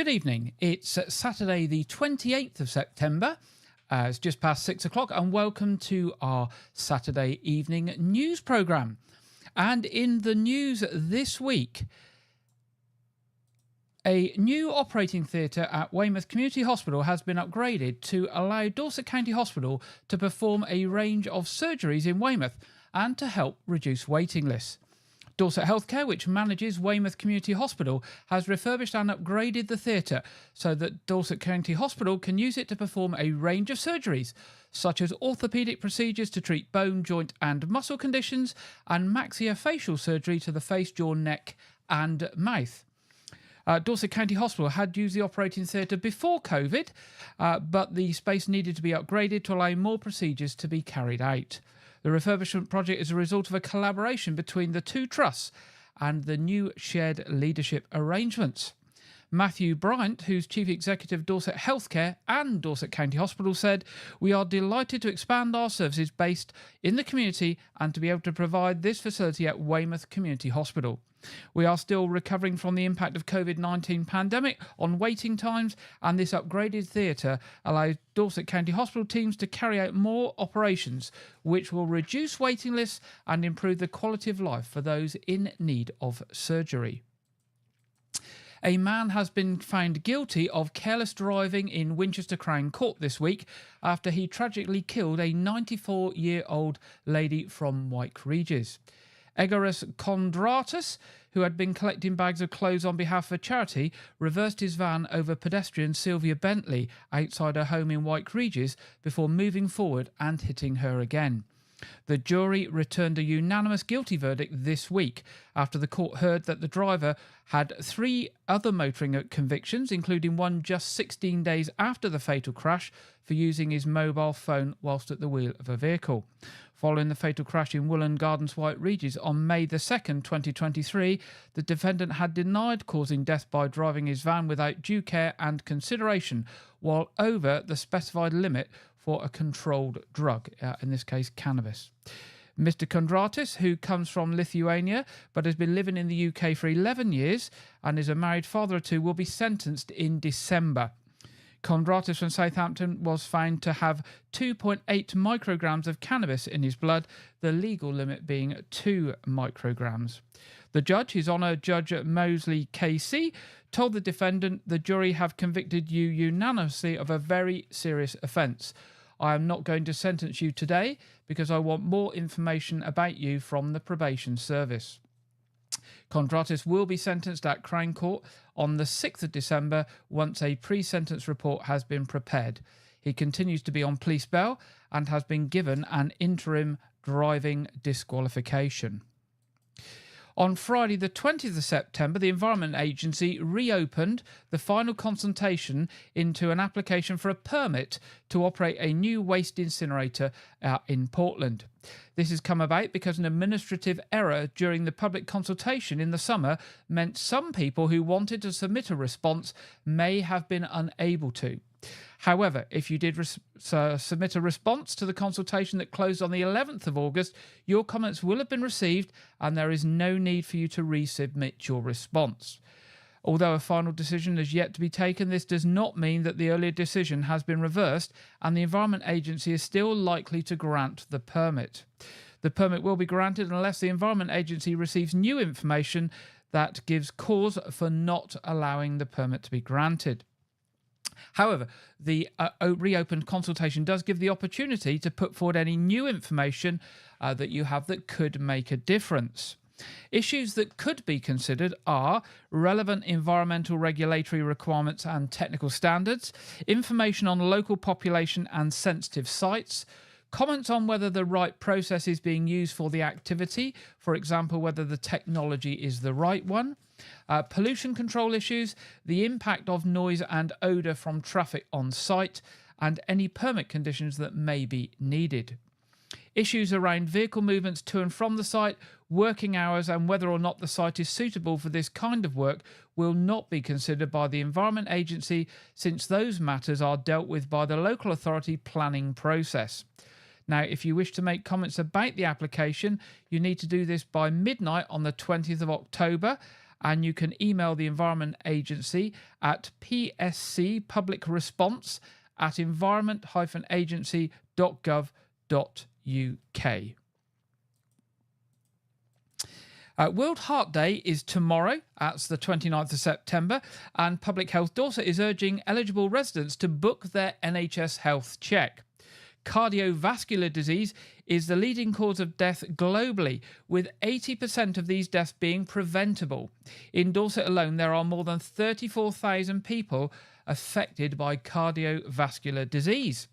evening. It's Saturday the 28th of September. It's just past 6 o'clock and welcome to our Saturday evening news programme. And in the news this week, a new operating theatre at Weymouth Community Hospital has been upgraded to allow Dorset County Hospital to perform a range of surgeries in Weymouth and to help reduce waiting lists. Dorset Healthcare, which manages Weymouth Community Hospital, has refurbished and upgraded the theatre so that Dorset County Hospital can use it to perform a range of surgeries, such as orthopaedic procedures to treat bone, joint and muscle conditions, and maxillofacial surgery to the face, jaw, neck and mouth. Dorset County Hospital had used the operating theatre before COVID, but the space needed to be upgraded to allow more procedures to be carried out. The refurbishment project is a result of a collaboration between the two trusts and the new shared leadership arrangements. Matthew Bryant, who's Chief Executive of Dorset Healthcare and Dorset County Hospital, said, "We are delighted to expand our services based in the community and to be able to provide this facility at Weymouth Community Hospital. We are still recovering from the impact of COVID-19 pandemic on waiting times, and this upgraded theatre allows Dorset County Hospital teams to carry out more operations, which will reduce waiting lists and improve the quality of life for those in need of surgery." A man has been found guilty of careless driving in Winchester Crown Court this week after he tragically killed a 94-year-old lady from Wyke, Regis. Egoras Kondratus, who had been collecting bags of clothes on behalf of a charity, reversed his van over pedestrian Sylvia Bentley outside her home in Wyke Regis before moving forward and hitting her again. The jury returned a unanimous guilty verdict this week after the court heard that the driver had 3 other motoring convictions, including one just 16 days after the fatal crash for using his mobile phone whilst at the wheel of a vehicle. Following the fatal crash in Woolland Gardens, Wyke Regis on May the 2nd, 2023, the defendant had denied causing death by driving his van without due care and consideration while over the specified limit for a controlled drug, in this case cannabis. Mr. Kondratis, who comes from Lithuania but has been living in the UK for 11 years and is a married father of 2, will be sentenced in December. Kondratis from Southampton was found to have 2.8 micrograms of cannabis in his blood, the legal limit being 2 micrograms. The judge, His Honour Judge Mosley KC, told the defendant, "The jury have convicted you unanimously of a very serious offence. I am not going to sentence you today because I want more information about you from the probation service." Kondratis will be sentenced at Crown Court on the 6th of December once a pre-sentence report has been prepared. He continues to be on police bail and has been given an interim driving disqualification. On Friday the 20th of September, the Environment Agency reopened the final consultation into an application for a permit to operate a new waste incinerator in Portland. This has come about because an administrative error during the public consultation in the summer meant some people who wanted to submit a response may have been unable to. However, if you did submit a response to the consultation that closed on the 11th of August, your comments will have been received and there is no need for you to resubmit your response. Although a final decision is yet to be taken, this does not mean that the earlier decision has been reversed and the Environment Agency is still likely to grant the permit. The permit will be granted unless the Environment Agency receives new information that gives cause for not allowing the permit to be granted. However, the reopened consultation does give the opportunity to put forward any new information that you have that could make a difference. Issues that could be considered are relevant environmental regulatory requirements and technical standards, information on local population and sensitive sites, comments on whether the right process is being used for the activity, for example, whether the technology is the right one, pollution control issues, the impact of noise and odour from traffic on site, and any permit conditions that may be needed. Issues around vehicle movements to and from the site, working hours and whether or not the site is suitable for this kind of work will not be considered by the Environment Agency since those matters are dealt with by the local authority planning process. Now, if you wish to make comments about the application, you need to do this by midnight on the 20th of October and you can email the Environment Agency at psc@environment-agency.gov.uk. World Heart Day is tomorrow. That's the 29th of September. And Public Health Dorset is urging eligible residents to book their NHS health check. Cardiovascular disease is the leading cause of death globally, with 80% of these deaths being preventable. In Dorset alone, there are more than 34,000 people affected by cardiovascular disease.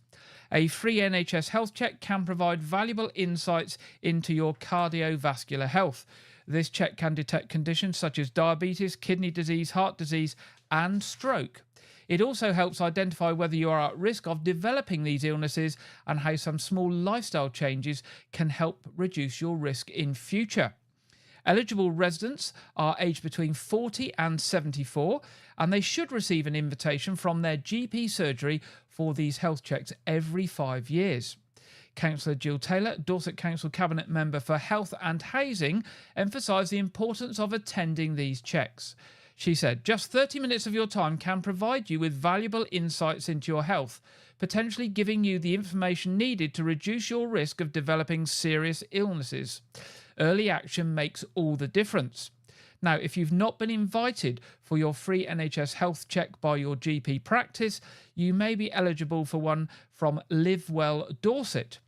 A free NHS health check can provide valuable insights into your cardiovascular health. This check can detect conditions such as diabetes, kidney disease, heart disease, and stroke. It also helps identify whether you are at risk of developing these illnesses and how some small lifestyle changes can help reduce your risk in future. Eligible residents are aged between 40 and 74, and they should receive an invitation from their GP surgery for these health checks every 5 years. Councillor Jill Taylor, Dorset Council Cabinet Member for Health and Housing, emphasised the importance of attending these checks. She said, just 30 minutes of your time can provide you with valuable insights into your health, potentially giving you the information needed to reduce your risk of developing serious illnesses. Early action makes all the difference. Now, if you've not been invited for your free NHS health check by your GP practice, you may be eligible for one from Live Well Dorset.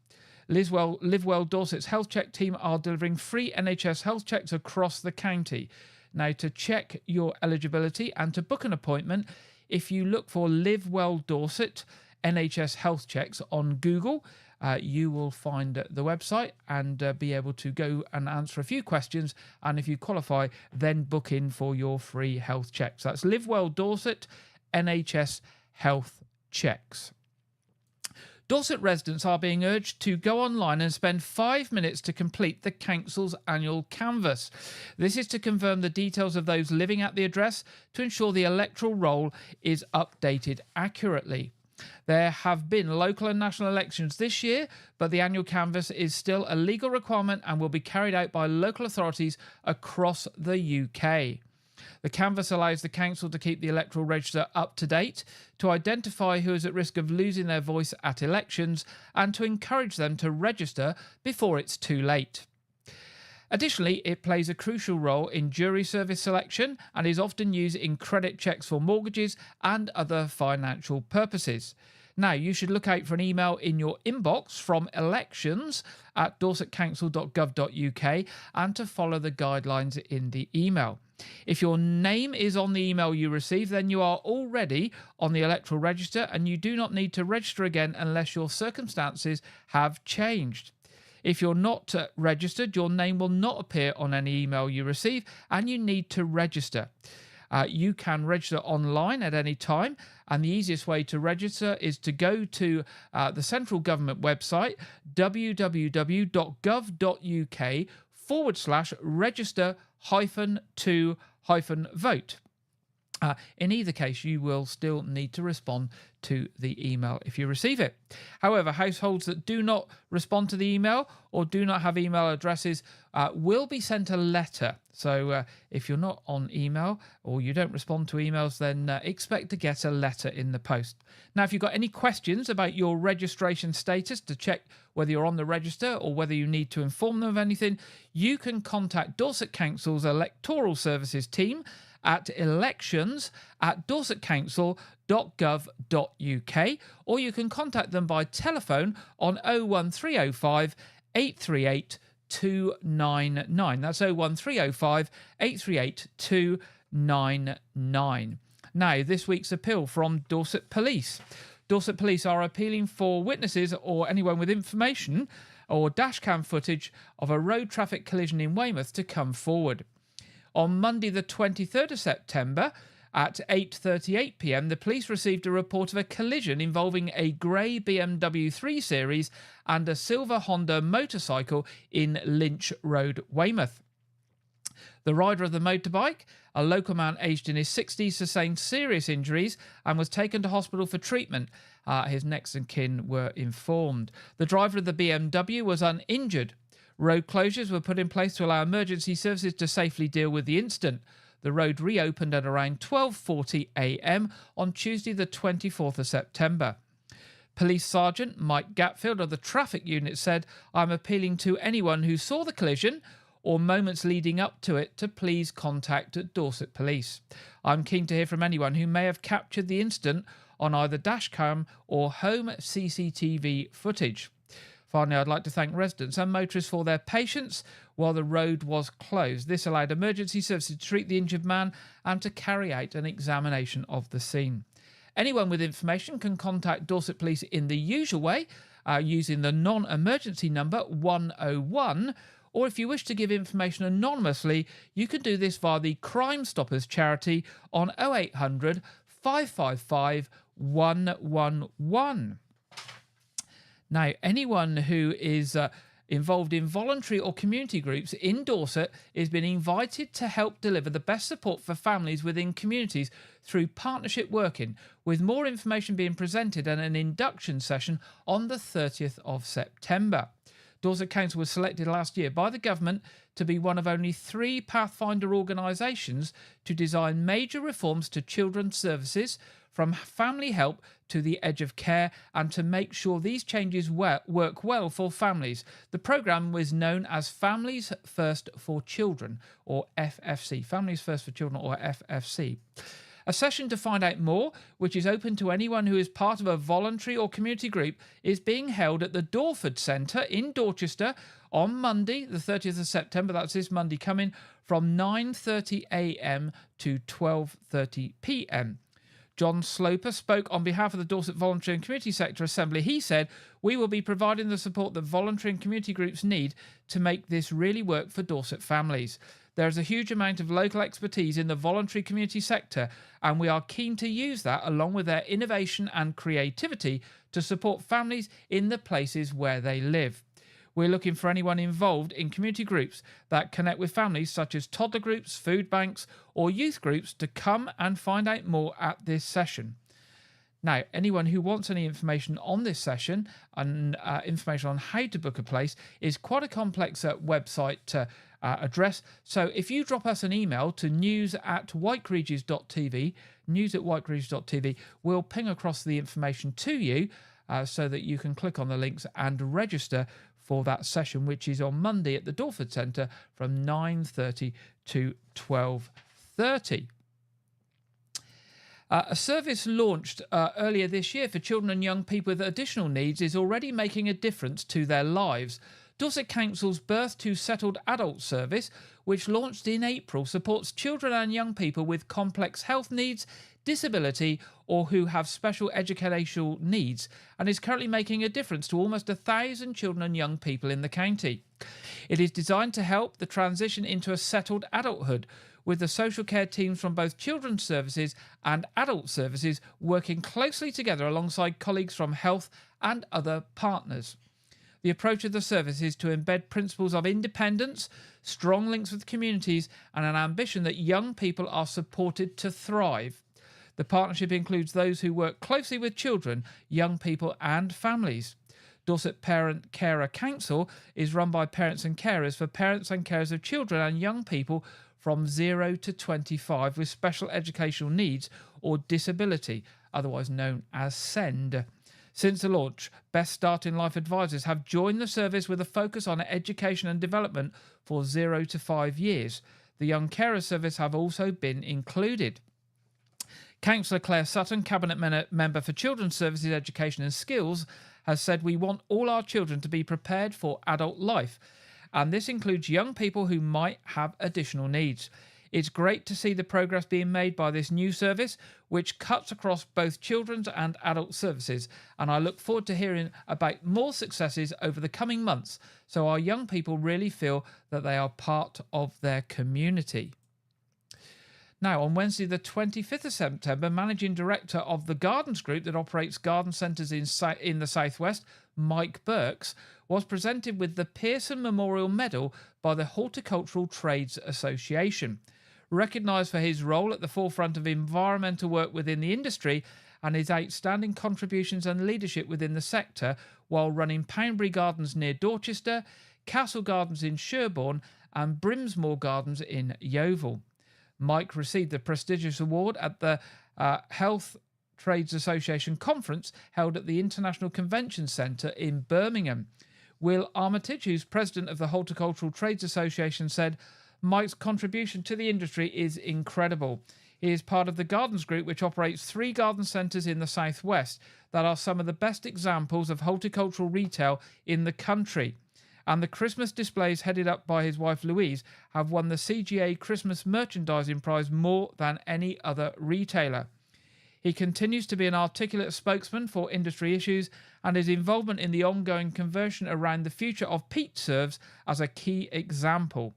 Live Well Dorset's health check team are delivering free NHS health checks across the county. Now, to check your eligibility and to book an appointment, if you look for Live Well Dorset NHS health checks on Google, you will find the website and be able to go and answer a few questions. And if you qualify, then book in for your free health checks. That's Live Well Dorset NHS health checks. Dorset residents are being urged to go online and spend 5 minutes to complete the council's annual canvass. This is to confirm the details of those living at the address to ensure the electoral roll is updated accurately. There have been local and national elections this year, but the annual canvass is still a legal requirement and will be carried out by local authorities across the UK. The canvass allows the council to keep the electoral register up to date, to identify who is at risk of losing their voice at elections, and to encourage them to register before it's too late. Additionally, it plays a crucial role in jury service selection and is often used in credit checks for mortgages and other financial purposes. Now, you should look out for an email in your inbox from elections@dorsetcouncil.gov.uk and to follow the guidelines in the email. If your name is on the email you receive, then you are already on the electoral register and you do not need to register again unless your circumstances have changed. If you're not registered, your name will not appear on any email you receive and you need to register. You can register online at any time, and the easiest way to register is to go to the central government website, www.gov.uk/register-to-vote. In either case, you will still need to respond to the email if you receive it. However, households that do not respond to the email or do not have email addresses will be sent a letter. So if you're not on email or you don't respond to emails, then expect to get a letter in the post. Now, if you've got any questions about your registration status to check whether you're on the register or whether you need to inform them of anything, you can contact Dorset Council's Electoral Services team at elections@dorsetcouncil.gov.uk, or you can contact them by telephone on 01305 838 299. That's 01305 838 299. Now, this week's appeal from Dorset Police. Dorset Police are appealing for witnesses or anyone with information or dashcam footage of a road traffic collision in Weymouth to come forward. On Monday, the 23rd of September, at 8:38 p.m, the police received a report of a collision involving a grey BMW 3 Series and a silver Honda motorcycle in Lynch Road, Weymouth. The rider of the motorbike, a local man aged in his 60s, sustained serious injuries and was taken to hospital for treatment. His next of kin were informed. The driver of the BMW was uninjured. Road closures were put in place to allow emergency services to safely deal with the incident. The road reopened at around 12:40 a.m. on Tuesday the 24th of September. Police Sergeant Mike Gatfield of the traffic unit said, "I'm appealing to anyone who saw the collision or moments leading up to it to please contact Dorset Police. I'm keen to hear from anyone who may have captured the incident on either dashcam or home CCTV footage." Finally, I'd like to thank residents and motorists for their patience while the road was closed. This allowed emergency services to treat the injured man and to carry out an examination of the scene. Anyone with information can contact Dorset Police in the usual way, using the non-emergency number 101, or if you wish to give information anonymously, you can do this via the Crime Stoppers charity on 0800 555 111. Now, anyone who is involved in voluntary or community groups in Dorset is being invited to help deliver the best support for families within communities through partnership working, with more information being presented at an induction session on the 30th of September. Dorset Council was selected last year by the government to be one of only 3 Pathfinder organisations to design major reforms to children's services, from family help to the edge of care, and to make sure these changes work well for families. The programme was known as Families First for Children, or FFC. Families First for Children, or FFC. A session to find out more, which is open to anyone who is part of a voluntary or community group, is being held at the Dorford Centre in Dorchester on Monday, the 30th of September, that's this Monday coming, from 9:30 a.m. to 12:30 p.m. John Sloper spoke on behalf of the Dorset Voluntary and Community Sector Assembly. He said, "We will be providing the support that voluntary and community groups need to make this really work for Dorset families. There is a huge amount of local expertise in the voluntary community sector, and we are keen to use that along with their innovation and creativity to support families in the places where they live. We're looking for anyone involved in community groups that connect with families, such as toddler groups, food banks, or youth groups, to come and find out more at this session." Now, anyone who wants any information on this session and information on how to book a place is quite a complex website address. So if you drop us an email to news@wykeregis.tv, news@wykeregis.tv, we'll ping across the information to you so that you can click on the links and register for that session, which is on Monday at the Dorford Centre from 9:30 to 12:30. A service launched earlier this year for children and young people with additional needs is already making a difference to their lives. Dorset Council's Birth to Settled Adult service, which launched in April, supports children and young people with complex health needs, disability, or who have special educational needs, and is currently making a difference to almost 1,000 children and young people in the county. It is designed to help the transition into a settled adulthood, with the social care teams from both children's services and adult services working closely together alongside colleagues from health and other partners. The approach of the service is to embed principles of independence, strong links with communities, and an ambition that young people are supported to thrive. The partnership includes those who work closely with children, young people, and families. Dorset Parent Carer Council is run by parents and carers for parents and carers of children and young people from 0 to 25 with special educational needs or disability, otherwise known as SEND. Since the launch, Best Start in Life advisors have joined the service with a focus on education and development for 0 to 5 years. The Young Carer Service have also been included. Councillor Claire Sutton, Cabinet Member for Children's Services, Education and Skills, has said, "We want all our children to be prepared for adult life, and this includes young people who might have additional needs. It's great to see the progress being made by this new service, which cuts across both children's and adult services, and I look forward to hearing about more successes over the coming months, so our young people really feel that they are part of their community." Now, on Wednesday, the 25th of September, Managing Director of the Gardens Group that operates garden centres in the Southwest, Mike Burks, was presented with the Pearson Memorial Medal by the Horticultural Trades Association. Recognised for his role at the forefront of environmental work within the industry and his outstanding contributions and leadership within the sector while running Poundbury Gardens near Dorchester, Castle Gardens in Sherborne and Brimsmore Gardens in Yeovil. Mike received the prestigious award at the Health Trades Association conference held at the International Convention Centre in Birmingham. Will Armitage, who's president of the Horticultural Trades Association, said, "Mike's contribution to the industry is incredible. He is part of the Gardens Group, which operates 3 garden centres in the southwest that are some of the best examples of horticultural retail in the country. And the Christmas displays headed up by his wife Louise have won the CGA Christmas Merchandising Prize more than any other retailer. He continues to be an articulate spokesman for industry issues, and his involvement in the ongoing conversion around the future of peat serves as a key example."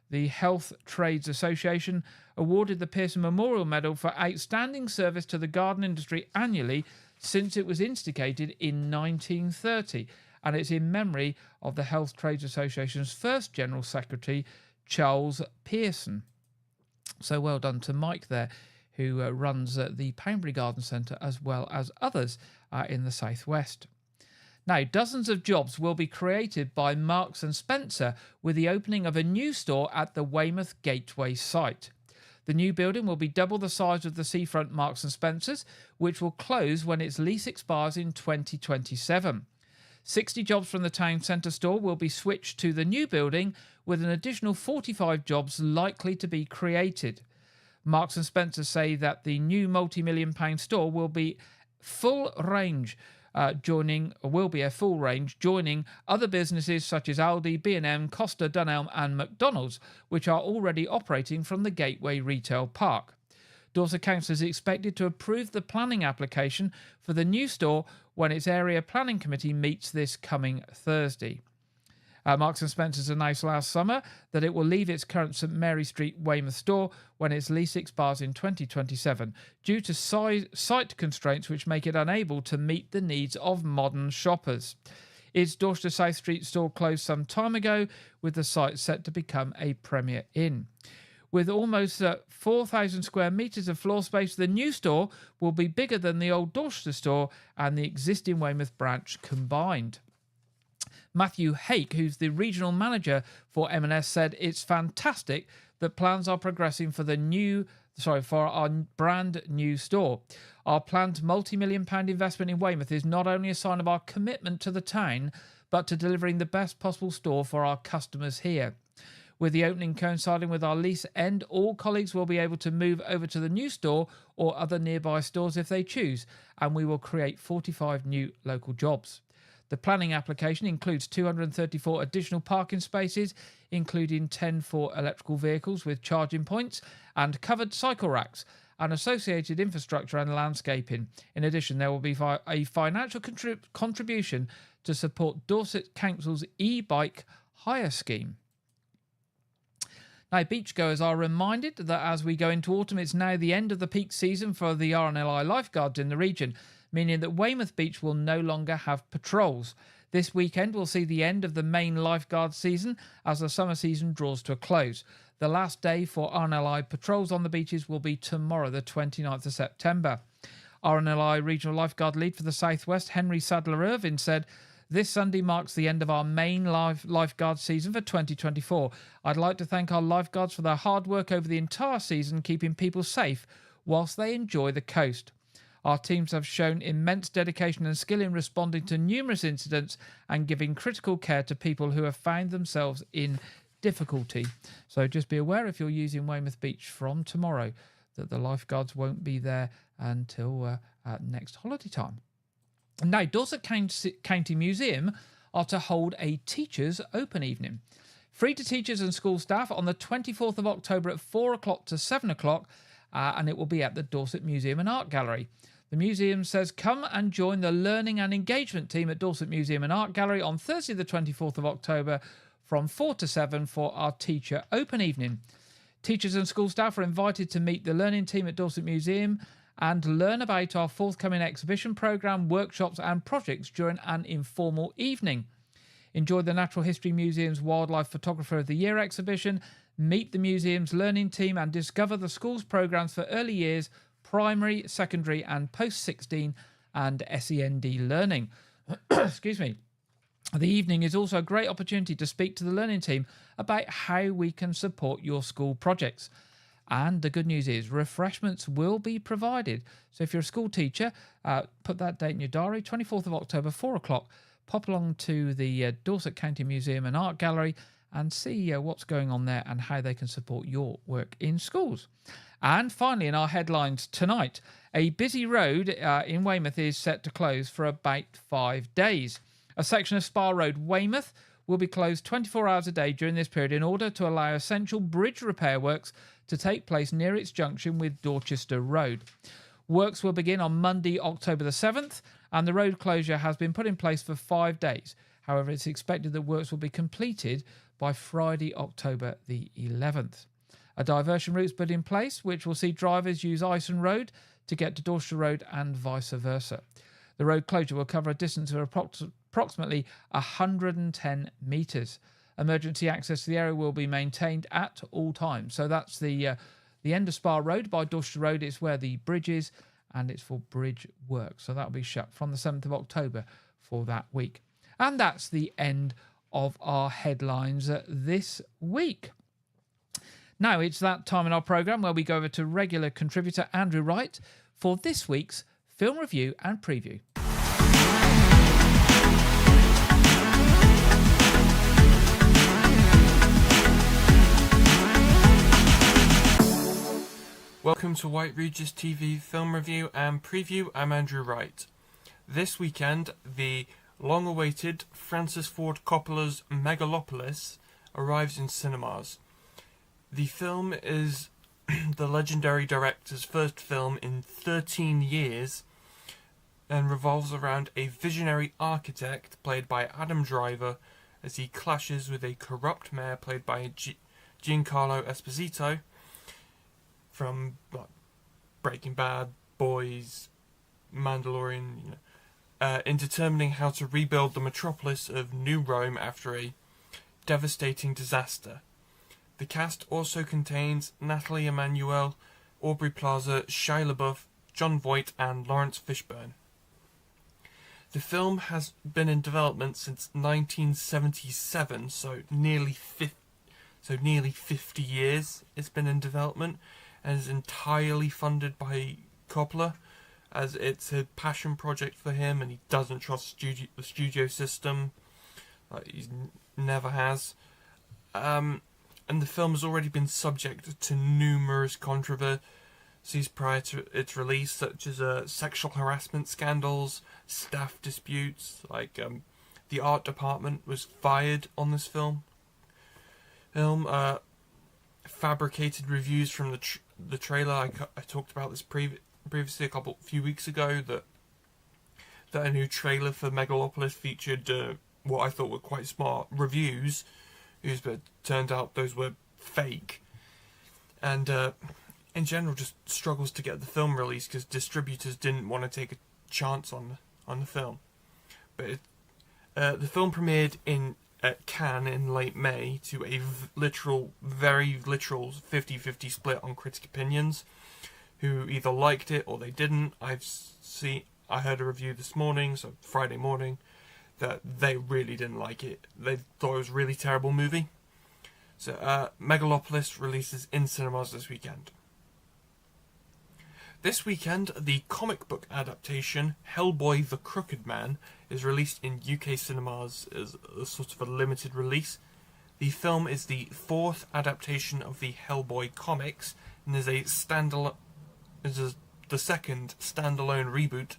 The Health Trades Association awarded the Pearson Memorial Medal for outstanding service to the garden industry annually since it was instigated in 1930, and it's in memory of the Health Trades Association's first General Secretary, Charles Pearson. So well done to Mike there, who runs the Poundbury Garden Centre as well as others in the southwest. Now, dozens of jobs will be created by Marks & Spencer with the opening of a new store at the Weymouth Gateway site. The new building will be double the size of the seafront Marks & Spencer's, which will close when its lease expires in 2027. 60 jobs from the town centre store will be switched to the new building, with an additional 45 jobs likely to be created. Marks & Spencer say that the new multi-million-pound store will be full range, joining other businesses such as Aldi, B&M, Costa, Dunelm and McDonald's, which are already operating from the Gateway Retail Park. Dorset Council is expected to approve the planning application for the new store when its area planning committee meets this coming Thursday. Marks & Spencer's announced last summer that it will leave its current St Mary Street Weymouth store when its lease expires in 2027 due to site constraints which make it unable to meet the needs of modern shoppers. Its Dorchester South Street store closed some time ago, with the site set to become a Premier Inn. With almost 4,000 square metres of floor space, the new store will be bigger than the old Dorchester store and the existing Weymouth branch combined. Matthew Hake, who's the regional manager for M&S, said it's fantastic that plans are progressing for our brand new store. Our planned multi-million-pound investment in Weymouth is not only a sign of our commitment to the town, but to delivering the best possible store for our customers here. With the opening coinciding with our lease end, all colleagues will be able to move over to the new store or other nearby stores if they choose, and we will create 45 new local jobs. The planning application includes 234 additional parking spaces, including 10 for electrical vehicles with charging points and covered cycle racks, and associated infrastructure and landscaping. In addition, there will be a financial contribution to support Dorset Council's e-bike hire scheme. Now, beachgoers are reminded that as we go into autumn, it's now the end of the peak season for the RNLI lifeguards in the region, meaning that Weymouth Beach will no longer have patrols. This weekend will see the end of the main lifeguard season as the summer season draws to a close. The last day for RNLI patrols on the beaches will be tomorrow, the 29th of September. RNLI Regional Lifeguard Lead for the South West, Henry Sadler-Irvin, said, "This Sunday marks the end of our main lifeguard season for 2024. I'd like to thank our lifeguards for their hard work over the entire season, keeping people safe whilst they enjoy the coast. Our teams have shown immense dedication and skill in responding to numerous incidents and giving critical care to people who have found themselves in difficulty." So just be aware, if you're using Weymouth Beach from tomorrow, that the lifeguards won't be there until next holiday time. Now, Dorset County Museum are to hold a Teachers' Open Evening. Free to teachers and school staff on the 24th of October at 4 o'clock to 7 o'clock, and it will be at the Dorset Museum and Art Gallery. The museum says come and join the learning and engagement team at Dorset Museum and Art Gallery on Thursday the 24th of October from 4 to 7 for our Teacher Open Evening. Teachers and school staff are invited to meet the learning team at Dorset Museum and learn about our forthcoming exhibition programme, workshops and projects during an informal evening. Enjoy the Natural History Museum's Wildlife Photographer of the Year exhibition, meet the museum's learning team and discover the school's programmes for early years, primary, secondary and post-16 and SEND learning. Excuse me. The evening is also a great opportunity to speak to the learning team about how we can support your school projects. And the good news is refreshments will be provided. So if you're a school teacher, put that date in your diary, 24th of October, 4 o'clock. Pop along to the Dorset County Museum and Art Gallery and see what's going on there and how they can support your work in schools. And finally, in our headlines tonight, a busy road in Weymouth is set to close for about 5 days. A section of Spa Road, Weymouth, will be closed 24 hours a day during this period in order to allow essential bridge repair works to take place near its junction with Dorchester Road. Works will begin on Monday, October the 7th, and the road closure has been put in place for 5 days. However, it's expected that works will be completed by Friday, October the 11th. A diversion route is put in place, which will see drivers use Ison Road to get to Dorchester Road and vice versa. The road closure will cover a distance of approximately 110 metres. Emergency access to the area will be maintained at all times. So that's the end of Spa Road by Dorchester Road. It's where the bridge is, and it's for bridge work. So that'll be shut from the 7th of October for that week. And that's the end of our headlines this week. Now it's that time in our programme where we go over to regular contributor Andrew Wright for this week's film review and preview. Welcome to Wyke Regis TV film review and preview. I'm Andrew Wright. This weekend, the long-awaited Francis Ford Coppola's Megalopolis arrives in cinemas. The film is the legendary director's first film in 13 years and revolves around a visionary architect played by Adam Driver as he clashes with a corrupt mayor played by Giancarlo Esposito from Breaking Bad, Boys, Mandalorian, in determining how to rebuild the metropolis of New Rome after a devastating disaster. The cast also contains Nathalie Emmanuel, Aubrey Plaza, Shia LaBeouf, Jon Voight and Lawrence Fishburne. The film has been in development since 1977, so nearly 50 years it's been in development, and is entirely funded by Coppola, as it's a passion project for him and he doesn't trust the studio system. He never has. And the film has already been subject to numerous controversies prior to its release, such as sexual harassment scandals, staff disputes, the art department was fired on this film. Fabricated reviews from the trailer. I talked about this previously a few weeks ago, that a new trailer for Megalopolis featured what I thought were quite smart reviews, but it turned out those were fake, and in general just struggles to get the film released because distributors didn't want to take a chance on the film. But the film premiered at Cannes in late May to a very literal 50-50 split on critic opinions, who either liked it or they didn't. I heard a review this morning, so Friday morning, that they really didn't like it. They thought it was a really terrible movie. So Megalopolis releases in cinemas this weekend. This weekend, the comic book adaptation Hellboy the Crooked Man is released in UK cinemas as a sort of a limited release. The film is the fourth adaptation of the Hellboy comics and is the second standalone reboot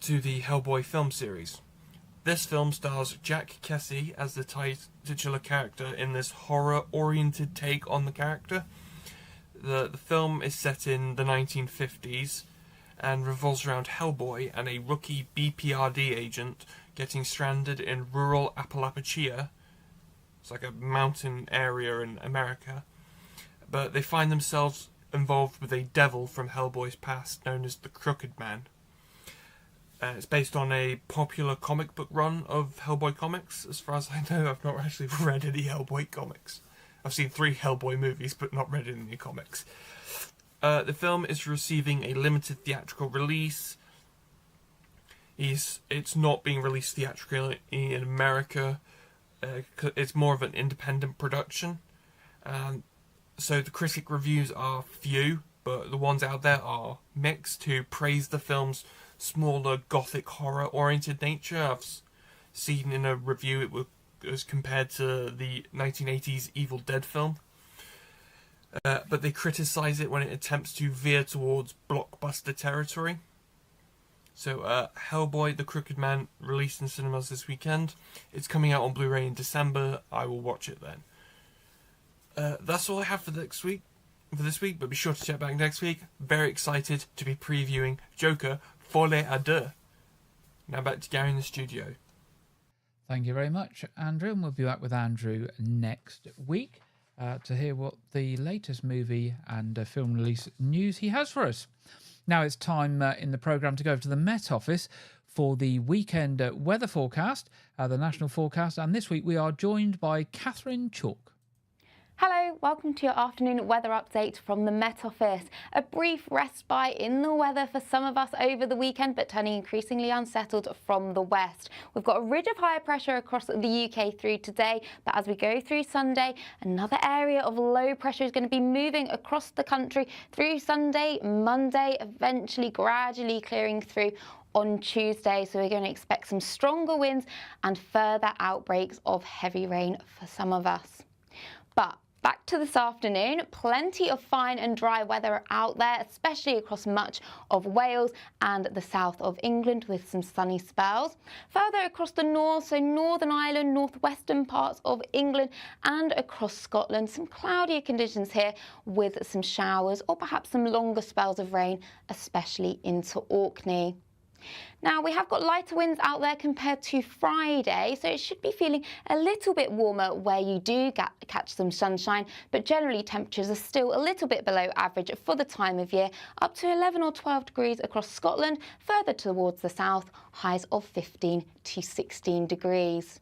to the Hellboy film series. This film stars Jack Kesey as the titular character in this horror-oriented take on the character. The film is set in the 1950s and revolves around Hellboy and a rookie BPRD agent getting stranded in rural Appalachia. It's like a mountain area in America. But they find themselves involved with a devil from Hellboy's past known as the Crooked Man. It's based on a popular comic book run of Hellboy comics. As far as I know, I've not actually read any Hellboy comics. I've seen 3 Hellboy movies, but not read any comics. The film is receiving a limited theatrical release. It's not being released theatrically in America. It's more of an independent production. So the critic reviews are few, but the ones out there are mixed, who praise the film's smaller gothic horror-oriented nature. I've seen in a review it was compared to the 1980s Evil Dead film. But they criticise it when it attempts to veer towards blockbuster territory. So, Hellboy, The Crooked Man, released in cinemas this weekend. It's coming out on Blu-ray in December. I will watch it then. That's all I have for this week, but be sure to check back next week. Very excited to be previewing Joker, Folie à Deux. Now back to Gary in the studio. Thank you very much, Andrew, and we'll be back with Andrew next week to hear what the latest movie and film release news he has for us. Now it's time in the programme to go over to the Met Office for the weekend weather forecast, the national forecast, and this week we are joined by Catherine Chalk. Hello, welcome to your afternoon weather update from the Met Office. A brief respite in the weather for some of us over the weekend, but turning increasingly unsettled from the west. We've got a ridge of higher pressure across the UK through today, but as we go through Sunday, another area of low pressure is going to be moving across the country through Sunday, Monday, eventually gradually clearing through on Tuesday. So we're going to expect some stronger winds and further outbreaks of heavy rain for some of us. But back to this afternoon, plenty of fine and dry weather out there, especially across much of Wales and the south of England with some sunny spells. Further across the north, so Northern Ireland, northwestern parts of England and across Scotland, some cloudier conditions here with some showers or perhaps some longer spells of rain, especially into Orkney. Now, we have got lighter winds out there compared to Friday, so it should be feeling a little bit warmer where you do catch some sunshine, but generally temperatures are still a little bit below average for the time of year, up to 11 or 12 degrees across Scotland, further towards the south, highs of 15 to 16 degrees.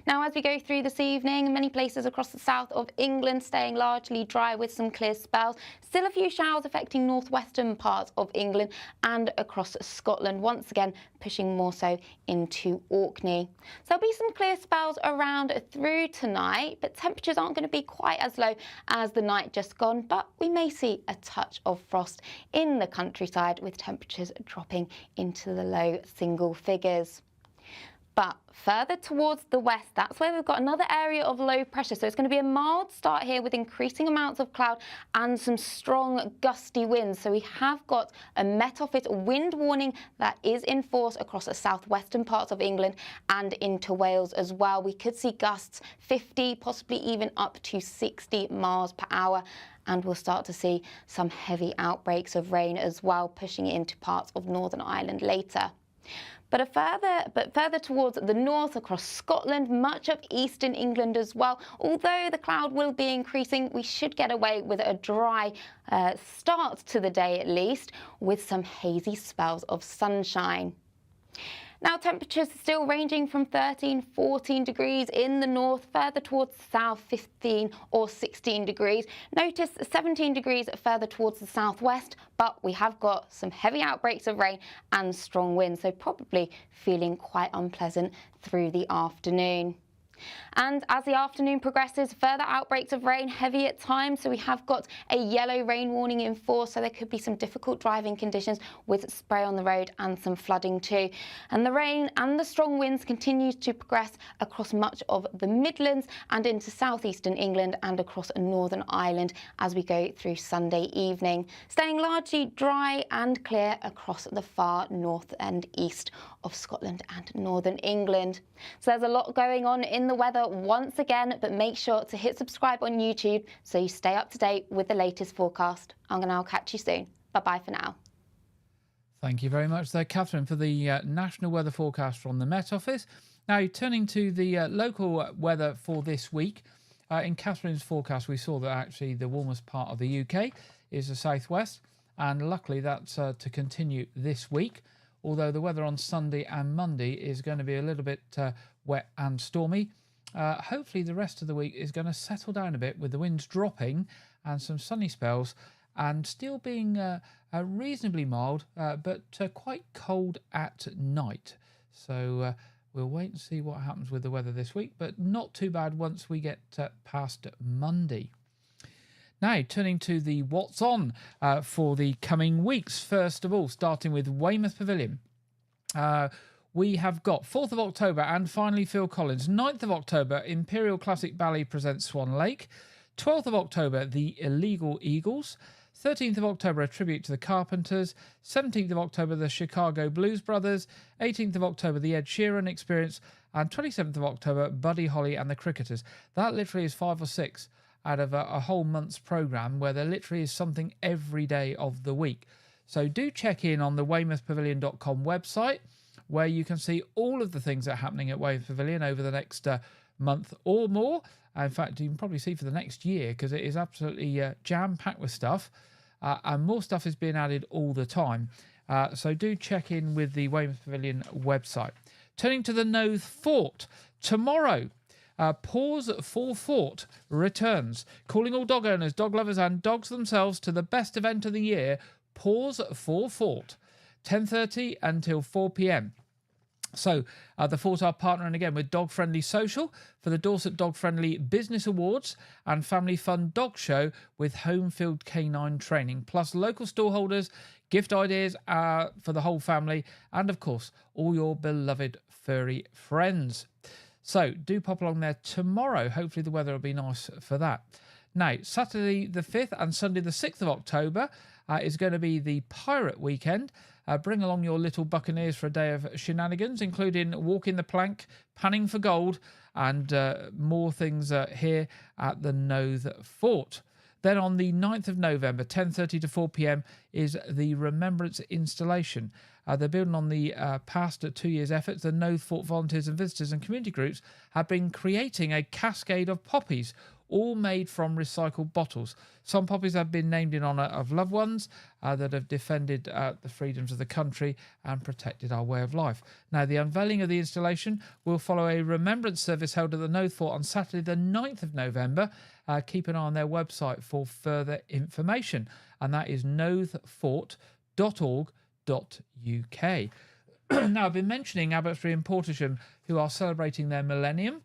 Now, as we go through this evening, many places across the south of England staying largely dry with some clear spells. Still a few showers affecting northwestern parts of England and across Scotland, once again pushing more so into Orkney. So there'll be some clear spells around through tonight, but temperatures aren't going to be quite as low as the night just gone, but we may see a touch of frost in the countryside with temperatures dropping into the low single figures. But further towards the west, that's where we've got another area of low pressure. So it's going to be a mild start here with increasing amounts of cloud and some strong gusty winds. So we have got a Met Office wind warning that is in force across the southwestern parts of England and into Wales as well. We could see gusts 50, possibly even up to 60 miles per hour. And we'll start to see some heavy outbreaks of rain as well, pushing it into parts of Northern Ireland later. But further towards the north across Scotland, much of eastern England as well. Although the cloud will be increasing, we should get away with a dry start to the day at least, with some hazy spells of sunshine. Now, temperatures still ranging from 13, 14 degrees in the north, further towards the south, 15 or 16 degrees. Notice 17 degrees further towards the southwest, but we have got some heavy outbreaks of rain and strong winds, so probably feeling quite unpleasant through the afternoon. And as the afternoon progresses, further outbreaks of rain, heavy at times. So we have got a yellow rain warning in force, so there could be some difficult driving conditions with spray on the road and some flooding too. And the rain and the strong winds continue to progress across much of the Midlands and into southeastern England and across Northern Ireland as we go through Sunday evening, staying largely dry and clear across the far north and east of Scotland and Northern England. So there's a lot going on in the weather once again, but make sure to hit subscribe on YouTube so you stay up to date with the latest forecast. I'm going to catch you soon. Bye-bye for now. Thank you very much there, Catherine, for the national weather forecast from the Met Office. Now, turning to the local weather for this week. In Catherine's forecast, we saw that actually the warmest part of the UK is the southwest, and luckily that's to continue this week. Although the weather on Sunday and Monday is going to be a little bit wet and stormy. Hopefully the rest of the week is going to settle down a bit with the winds dropping and some sunny spells and still being reasonably mild but quite cold at night. So we'll wait and see what happens with the weather this week, but not too bad once we get past Monday. Now, turning to the what's on for the coming weeks. First of all, starting with Weymouth Pavilion. We have got 4th of October and finally Phil Collins. 9th of October, Imperial Classic Ballet presents Swan Lake. 12th of October, The Illegal Eagles. 13th of October, a tribute to the Carpenters. 17th of October, the Chicago Blues Brothers. 18th of October, the Ed Sheeran Experience. And 27th of October, Buddy Holly and the Cricketers. That literally is 5 or 6 out of a whole month's programme where there literally is something every day of the week. So do check in on the weymouthpavilion.com website where you can see all of the things that are happening at Weymouth Pavilion over the next month or more. In fact, you can probably see for the next year because it is absolutely jam-packed with stuff and more stuff is being added all the time. So do check in with the Weymouth Pavilion website. Turning to the Knowth Fort. Tomorrow, Pause for Fort returns, calling all dog owners, dog lovers and dogs themselves to the best event of the year, Pause for Fort, 10:30 until 4 p.m. So the Fort are partnering again with Dog Friendly Social for the Dorset Dog Friendly Business Awards and Family Fun Dog Show with home field canine training, plus local stallholders, gift ideas for the whole family, and of course, all your beloved furry friends. So do pop along there tomorrow. Hopefully the weather will be nice for that. Now, Saturday the 5th and Sunday the 6th of October is going to be the Pirate Weekend. Bring along your little buccaneers for a day of shenanigans, including walking the plank, panning for gold, and more things here at the Knowth Fort. Then on the 9th of November, 10:30 to 4 p.m, is the Remembrance Installation. They're building on the past 2 years' efforts. The Knowth Fort volunteers and visitors and community groups have been creating a cascade of poppies, all made from recycled bottles. Some poppies have been named in honour of loved ones that have defended the freedoms of the country and protected our way of life. Now, the unveiling of the installation will follow a remembrance service held at the Knowth Fort on Saturday the 9th of November. Keep an eye on their website for further information, and that is knowthfort.org.uk. Now, I've been mentioning Abbotsbury and Portisham, who are celebrating their millennium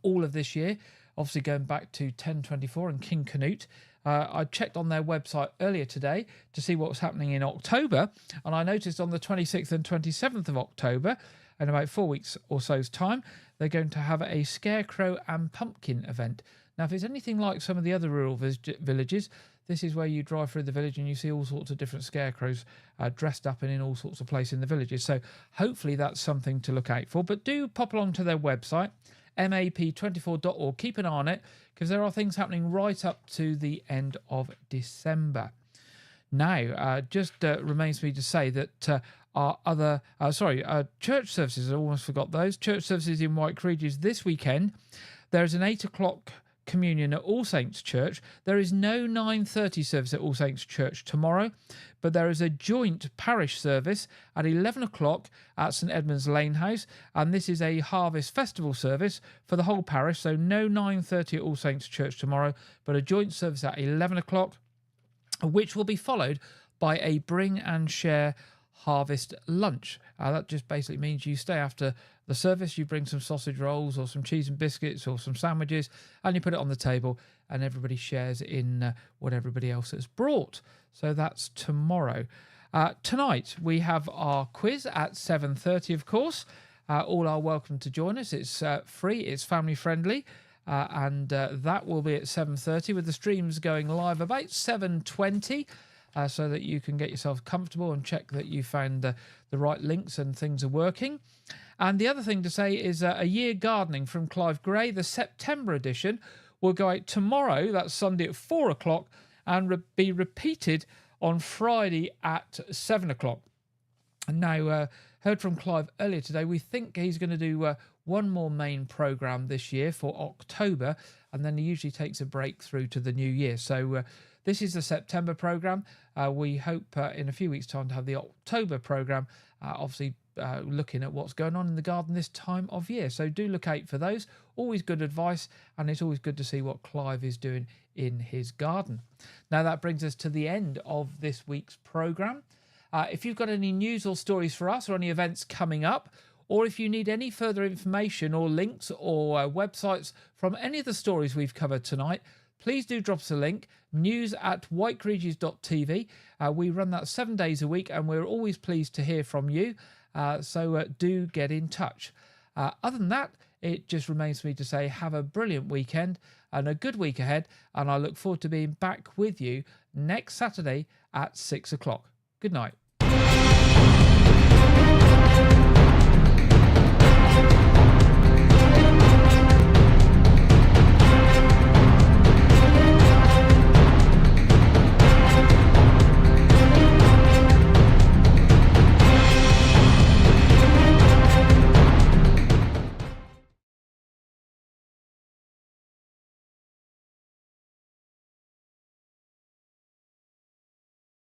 all of this year, obviously going back to 1024 and King Canute. I checked on their website earlier today to see what was happening in October, and I noticed on the 26th and 27th of October, in about 4 weeks or so's time, they're going to have a scarecrow and pumpkin event. Now, if it's anything like some of the other rural villages, this is where you drive through the village and you see all sorts of different scarecrows dressed up and in all sorts of places in the villages. So hopefully that's something to look out for. But do pop along to their website, map24.org. Keep an eye on it because there are things happening right up to the end of December. Now, just remains for me to say that our other, church services, I almost forgot those. Church services in Wyke, Regis this weekend. There is an 8 o'clock communion at All Saints Church. There is no 9:30 service at All Saints Church tomorrow, but there is a joint parish service at 11 o'clock at St Edmund's Lane House, and this is a harvest festival service for the whole parish, so no 9:30 at All Saints Church tomorrow, but a joint service at 11 o'clock, which will be followed by a bring and share harvest lunch. That just basically means you stay after the service, you bring some sausage rolls or some cheese and biscuits or some sandwiches, and you put it on the table and everybody shares in what everybody else has brought. So that's tomorrow. Tonight we have our quiz at 7:30, of course. All are welcome to join us. It's free, it's family friendly, and that will be at 7:30 with the streams going live about 7:20. So that you can get yourself comfortable and check that you found the right links and things are working. And the other thing to say is a year gardening from Clive Gray, the September edition, will go out tomorrow, that's Sunday at 4 o'clock, and be repeated on Friday at 7 o'clock. And now, heard from Clive earlier today, we think he's going to do one more main programme this year for October, and then he usually takes a break through to the new year. So this is the September programme. We hope in a few weeks' time to have the October programme, obviously looking at what's going on in the garden this time of year. So do look out for those. Always good advice, and it's always good to see what Clive is doing in his garden. Now that brings us to the end of this week's programme. If you've got any news or stories for us or any events coming up, or if you need any further information or links or websites from any of the stories we've covered tonight, please do drop us a link, news@wykeregis.tv. We run that 7 days a week, and we're always pleased to hear from you. So do get in touch. Other than that, it just remains for me to say have a brilliant weekend and a good week ahead, and I look forward to being back with you next Saturday at 6 o'clock. Good night.